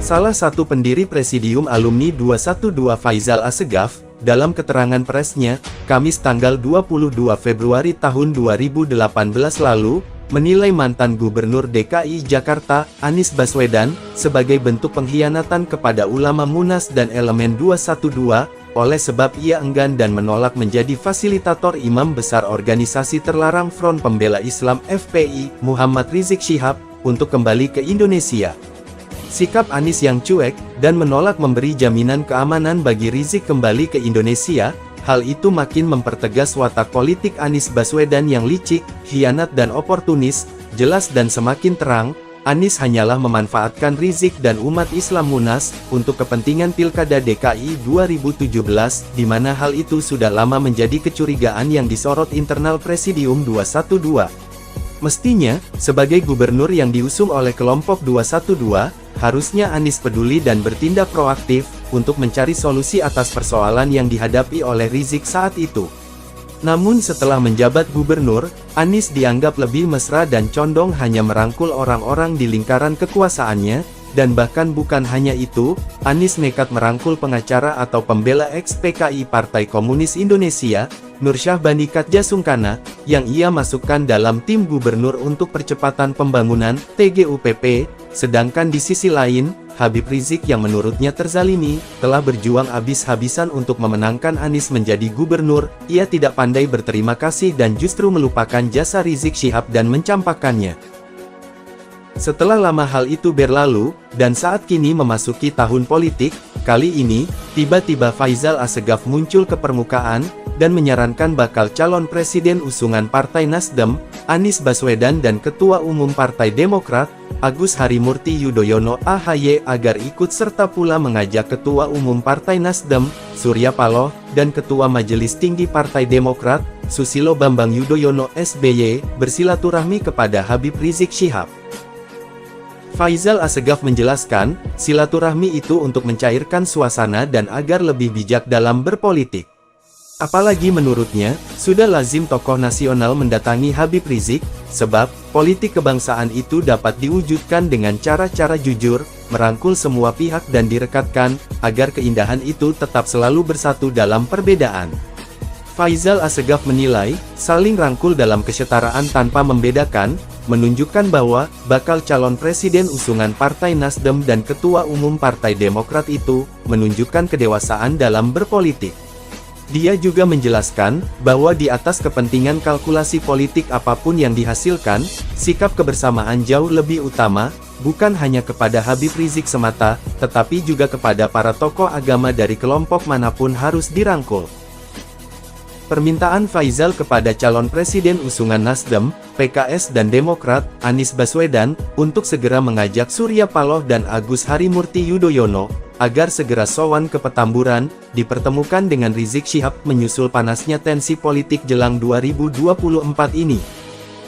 Salah satu pendiri Presidium Alumni 212 Faizal Assegaf, dalam keterangan persnya, Kamis tanggal 22 Februari tahun 2018 lalu, menilai mantan Gubernur DKI Jakarta, Anies Baswedan, sebagai bentuk pengkhianatan kepada ulama Munas dan elemen 212, oleh sebab ia enggan dan menolak menjadi fasilitator imam besar organisasi terlarang Front Pembela Islam FPI, Muhammad Rizik Syihab, untuk kembali ke Indonesia. Sikap Anies yang cuek, dan menolak memberi jaminan keamanan bagi Rizik kembali ke Indonesia, hal itu makin mempertegas watak politik Anies Baswedan yang licik, khianat dan oportunis, jelas dan semakin terang, Anies hanyalah memanfaatkan Rizik dan umat Islam Munas, untuk kepentingan Pilkada DKI 2017, di mana hal itu sudah lama menjadi kecurigaan yang disorot internal Presidium 212. Mestinya, sebagai gubernur yang diusung oleh kelompok 212, harusnya Anies peduli dan bertindak proaktif, untuk mencari solusi atas persoalan yang dihadapi oleh Rizik saat itu. Namun setelah menjabat gubernur, Anies dianggap lebih mesra dan condong hanya merangkul orang-orang di lingkaran kekuasaannya, dan bahkan bukan hanya itu, Anies nekat merangkul pengacara atau pembela ex-PKI Partai Komunis Indonesia, Nur Syahbani Katjasungkana, yang ia masukkan dalam tim gubernur untuk percepatan pembangunan, TGUPP, sedangkan di sisi lain, Habib Rizik yang menurutnya terzalimi, telah berjuang habis-habisan untuk memenangkan Anies menjadi gubernur, ia tidak pandai berterima kasih dan justru melupakan jasa Rizik Syihab dan mencampakkannya. Setelah lama hal itu berlalu, dan saat kini memasuki tahun politik, kali ini, tiba-tiba Faizal Assegaf muncul ke permukaan, dan menyarankan bakal calon presiden usungan Partai Nasdem, Anies Baswedan dan Ketua Umum Partai Demokrat, Agus Harimurti Yudhoyono (AHY) agar ikut serta pula mengajak Ketua Umum Partai Nasdem, Surya Paloh, dan Ketua Majelis Tinggi Partai Demokrat, Susilo Bambang Yudhoyono (SBY), bersilaturahmi kepada Habib Rizik Syihab. Faizal Assegaf menjelaskan, silaturahmi itu untuk mencairkan suasana dan agar lebih bijak dalam berpolitik. Apalagi menurutnya, sudah lazim tokoh nasional mendatangi Habib Rizik, sebab, politik kebangsaan itu dapat diwujudkan dengan cara-cara jujur, merangkul semua pihak dan direkatkan, agar keindahan itu tetap selalu bersatu dalam perbedaan. Faizal Assegaf menilai, saling rangkul dalam kesetaraan tanpa membedakan, menunjukkan bahwa, bakal calon presiden usungan Partai Nasdem dan Ketua Umum Partai Demokrat itu, menunjukkan kedewasaan dalam berpolitik. Dia juga menjelaskan, bahwa di atas kepentingan kalkulasi politik apapun yang dihasilkan, sikap kebersamaan jauh lebih utama, bukan hanya kepada Habib Rizik semata, tetapi juga kepada para tokoh agama dari kelompok manapun harus dirangkul. Permintaan Faizal kepada calon presiden usungan Nasdem, PKS dan Demokrat, Anies Baswedan, untuk segera mengajak Surya Paloh dan Agus Harimurti Yudhoyono, agar segera sowan ke Petamburan, dipertemukan dengan Rizik Syihab menyusul panasnya tensi politik jelang 2024 ini.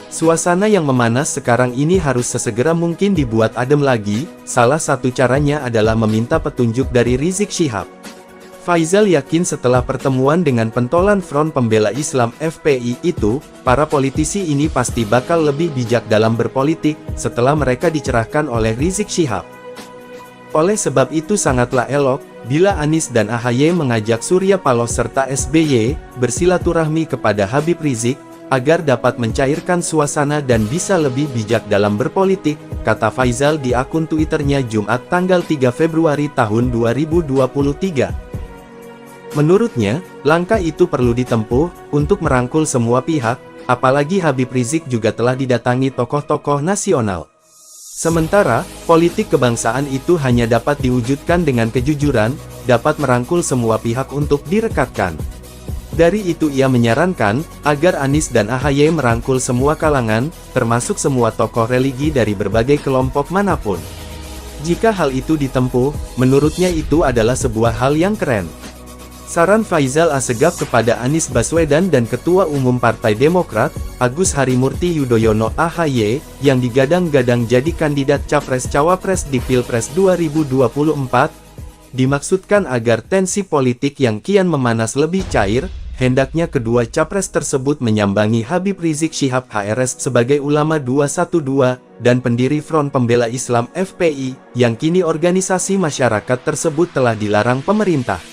Suasana yang memanas sekarang ini harus sesegera mungkin dibuat adem lagi, salah satu caranya adalah meminta petunjuk dari Rizik Syihab. Faizal yakin setelah pertemuan dengan pentolan Front Pembela Islam FPI itu, para politisi ini pasti bakal lebih bijak dalam berpolitik, setelah mereka dicerahkan oleh Rizik Syihab. Oleh sebab itu sangatlah elok, bila Anies dan AHY mengajak Surya Paloh serta SBY, bersilaturahmi kepada Habib Rizik, agar dapat mencairkan suasana dan bisa lebih bijak dalam berpolitik, kata Faizal di akun Twitternya Jumat tanggal 3 Februari tahun 2023. Menurutnya, langkah itu perlu ditempuh, untuk merangkul semua pihak, apalagi Habib Rizik juga telah didatangi tokoh-tokoh nasional. Sementara, politik kebangsaan itu hanya dapat diwujudkan dengan kejujuran, dapat merangkul semua pihak untuk direkatkan. Dari itu ia menyarankan, agar Anies dan AHY merangkul semua kalangan, termasuk semua tokoh religi dari berbagai kelompok manapun. Jika hal itu ditempuh, menurutnya itu adalah sebuah hal yang keren. Saran Faizal Assegaf kepada Anies Baswedan dan Ketua Umum Partai Demokrat, Agus Harimurti Yudhoyono (AHY), yang digadang-gadang jadi kandidat Capres-Cawapres di Pilpres 2024, dimaksudkan agar tensi politik yang kian memanas lebih cair, hendaknya kedua capres tersebut menyambangi Habib Rizik Syihab HRS sebagai ulama 212 dan pendiri Front Pembela Islam FPI, yang kini organisasi masyarakat tersebut telah dilarang pemerintah.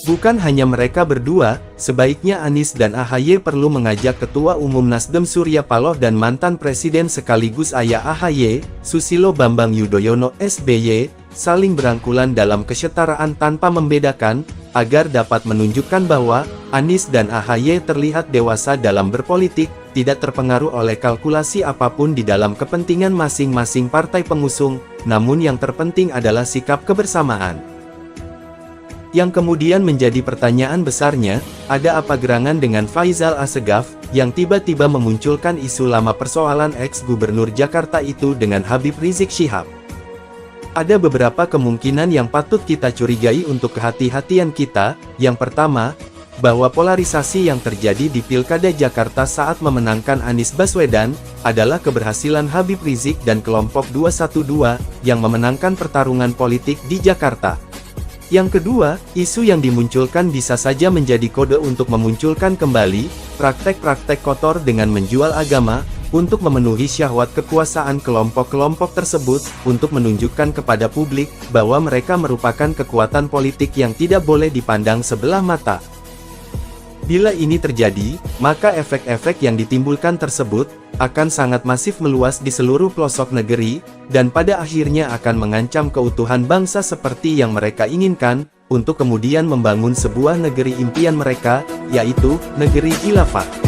Bukan hanya mereka berdua, sebaiknya Anies dan AHY perlu mengajak Ketua Umum Nasdem Surya Paloh dan mantan Presiden sekaligus ayah AHY, Susilo Bambang Yudhoyono SBY, saling berangkulan dalam kesetaraan tanpa membedakan, agar dapat menunjukkan bahwa Anies dan AHY terlihat dewasa dalam berpolitik, tidak terpengaruh oleh kalkulasi apapun di dalam kepentingan masing-masing partai pengusung, namun yang terpenting adalah sikap kebersamaan. Yang kemudian menjadi pertanyaan besarnya, ada apa gerangan dengan Faisal Assegaf, yang tiba-tiba memunculkan isu lama persoalan ex-gubernur Jakarta itu dengan Habib Rizik Syihab? Ada beberapa kemungkinan yang patut kita curigai untuk kehati-hatian kita. Yang pertama, bahwa polarisasi yang terjadi di Pilkada Jakarta saat memenangkan Anies Baswedan, adalah keberhasilan Habib Rizik dan kelompok 212, yang memenangkan pertarungan politik di Jakarta. Yang kedua, isu yang dimunculkan bisa saja menjadi kode untuk memunculkan kembali praktek-praktek kotor dengan menjual agama, untuk memenuhi syahwat kekuasaan kelompok-kelompok tersebut, untuk menunjukkan kepada publik bahwa mereka merupakan kekuatan politik yang tidak boleh dipandang sebelah mata. Bila ini terjadi, maka efek-efek yang ditimbulkan tersebut akan sangat masif meluas di seluruh pelosok negeri, dan pada akhirnya akan mengancam keutuhan bangsa seperti yang mereka inginkan, untuk kemudian membangun sebuah negeri impian mereka, yaitu negeri khilafah.